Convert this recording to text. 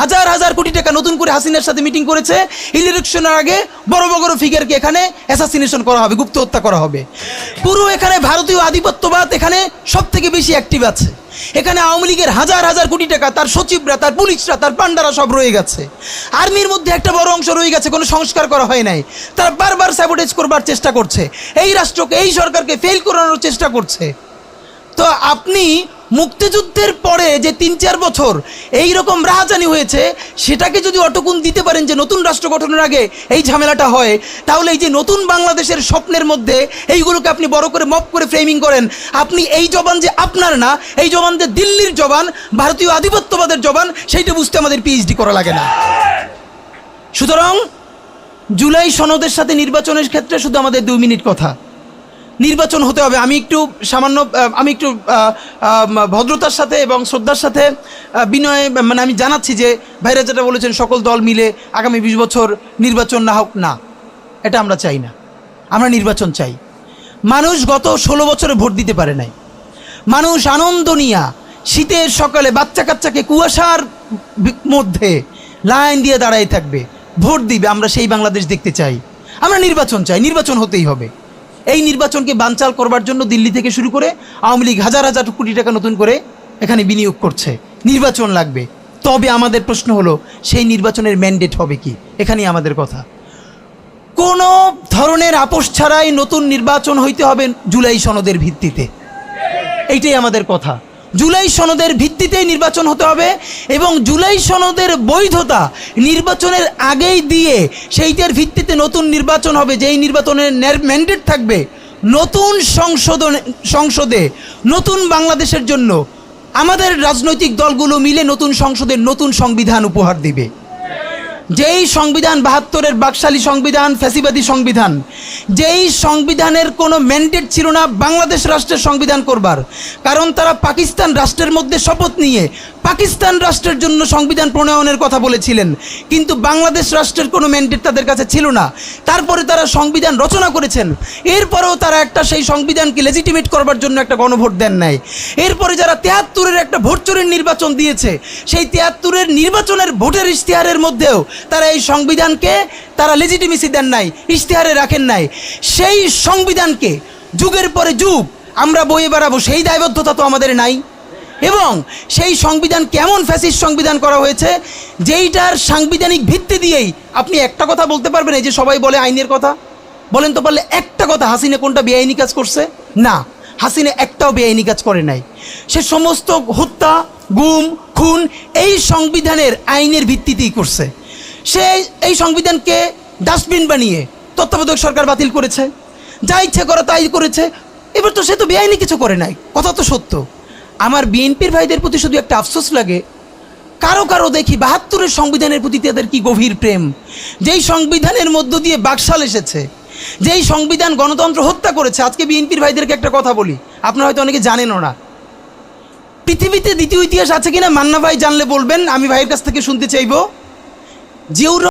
হাজার হাজার কোটি টাকা নতুন করে হাসিনার সাথে মিটিং করেছে। ইলেকশনের আগে বড় বড় ফিগারকে এখানে অ্যাসাসিনেশন করা হবে, গুপ্ত হত্যা করা হবে। পুরো এখানে ভারতীয় আধিপত্যবাদ এখানে সব থেকে বেশি অ্যাক্টিভ আছে। এখানে আওয়ামী লীগের হাজার হাজার কোটি টাকা, তার সচিবরা, তার পুলিশরা, তার পান্ডারা সব রয়ে গেছে। আর্মির মধ্যে একটা বড় অংশ রয়ে গেছে, কোনো সংস্কার করা হয় নাই। তারা বারবার স্যাবোটেজ করবার চেষ্টা করছে, এই রাষ্ট্রকে, এই সরকারকে ফেল করানোর চেষ্টা করছে। তো আপনি মুক্তিযুদ্ধের পরে যে ৩-৪ বছর এই রকম রাহাজানি হয়েছে, সেটাকে যদি অটকুন দিতে পারেন যে নতুন রাষ্ট্র গঠনের আগে এই ঝামেলাটা হয়, তাহলে এই যে নতুন বাংলাদেশের স্বপ্নের মধ্যে এইগুলোকে আপনি বড় করে মপ করে ফ্রেমিং করেন, আপনি এই জবান যে আপনার না, এই জবান যে দিল্লির জবান, ভারতীয় আধিপত্যবাদের জবান, সেইটা বুঝতে আমাদের পিএইচডি করা লাগে না। সুতরাং জুলাই সনদের সাথে নির্বাচনের ক্ষেত্রে শুধু আমাদের 2 মিনিট কথা। নির্বাচন হতে হবে। আমি একটু ভদ্রতার সাথে এবং শ্রদ্ধার সাথে বিনয় আমি জানাচ্ছি যে ভাইরা যেটা বলেছেন সকল দল মিলে আগামী 20 বছর নির্বাচন না হোক, না, এটা আমরা চাই না। আমরা নির্বাচন চাই। মানুষ গত 16 বছরে ভোট দিতে পারে নাই। মানুষ আনন্দ নিয়া শীতের সকালে বাচ্চা কাচ্চাকে কুয়াশার মধ্যে লাইন দিয়ে দাঁড়াই থাকবে, ভোট দিবে। আমরা সেই বাংলাদেশ দেখতে চাই। আমরা নির্বাচন চাই, নির্বাচন হতেই হবে। এই নির্বাচনকে বানচাল করবার জন্য দিল্লি থেকে শুরু করে আওয়ামী লীগ হাজার হাজার কোটি টাকা নতুন করে এখানে বিনিয়োগ করছে। নির্বাচন লাগবে। তবে আমাদের প্রশ্ন হলো, সেই নির্বাচনের ম্যান্ডেট হবে কি? এখানেই আমাদের কথা। কোনো ধরনের আপোষ ছাড়াই নতুন নির্বাচন হইতে হবে জুলাই সনদের ভিত্তিতে। এইটাই আমাদের কথা। জুলাই সনদের ভিত্তিতেই নির্বাচন হতে হবে এবং জুলাই সনদের বৈধতা নির্বাচনের আগেই দিয়ে সেইটার ভিত্তিতে নতুন নির্বাচন হবে, যেই নির্বাচনের ম্যান্ডেট থাকবে নতুন সংসদে নতুন বাংলাদেশের জন্য আমাদের রাজনৈতিক দলগুলো মিলে নতুন সংসদের নতুন সংবিধান উপহার দিবে। যেই সংবিধান 72-এর বাকশালী সংবিধান, ফ্যাসিবাদী সংবিধান, যেই সংবিধানের কোনো ম্যান্ডেট ছিল না বাংলাদেশ রাষ্ট্রের সংবিধান করবার, কারণ তারা পাকিস্তান রাষ্ট্রের মধ্যে শপথ নিয়ে পাকিস্তান রাষ্ট্রের জন্য সংবিধান প্রণয়নের কথা বলেছিলেন, কিন্তু বাংলাদেশ রাষ্ট্রের কোনো ম্যান্ডেট তাদের কাছে ছিল না। তারপরে তারা সংবিধান রচনা করেছেন, এরপরেও তারা একটা সেই সংবিধানকে লেজিটিমেট করবার জন্য একটা গণভোট দেন নাই। এরপরে যারা 73-এর একটা ভোট চোরের নির্বাচন দিয়েছে, সেই 73-এর নির্বাচনের ভোটের ইশতেহারের মধ্যেও তারা এই সংবিধানকে তারা লেজিটিমেসি দেন নাই, ইশতেহারে রাখেন নাই। সেই সংবিধানকে যুগের পরে যুগ আমরা বয়ে বেড়াবো, সেই দায়বদ্ধতা তো আমাদের নাই। এবং সেই সংবিধান কেমন ফ্যাসিস্ট সংবিধান করা হয়েছে, যেইটার সাংবিধানিক ভিত্তি দিয়েই আপনি একটা কথা বলতে পারবেন। এই যে সবাই বলে আইনের কথা, বলেন তো পারলে একটা কথা, হাসিনা কোনটা বেআইনি কাজ করছে? না, হাসিনা একটাও বেআইনি কাজ করে নাই। সে সমস্ত হত্যা, গুম, খুন এই সংবিধানের আইনের ভিত্তিতেই করছে। সে এই সংবিধানকে ডাস্টবিন বানিয়ে তত্ত্বাবধায়ক সরকার বাতিল করেছে, যা ইচ্ছে করে তাই করেছে। এবার তো সে তো বেআইনি কিছু করে নাই, কথা তো সত্য। আমার বিএনপির ভাইদের প্রতি শুধু একটা আফসোস লাগে, কারো কারো দেখি 72-এর সংবিধানের প্রতি তাদের কি গভীর প্রেম। যেই সংবিধানের মধ্য দিয়ে বাকশাল এসেছে, যেই সংবিধান গণতন্ত্র হত্যা করেছে। আজকে বিএনপির ভাইদেরকে একটা কথা বলি, আপনারা হয়তো অনেকে জানেনও না। পৃথিবীতে দ্বিতীয় ইতিহাস আছে কিনা মান্না ভাই জানলে বলবেন, আমি ভাইয়ের কাছ থেকে শুনতে চাইব। জিয়াউর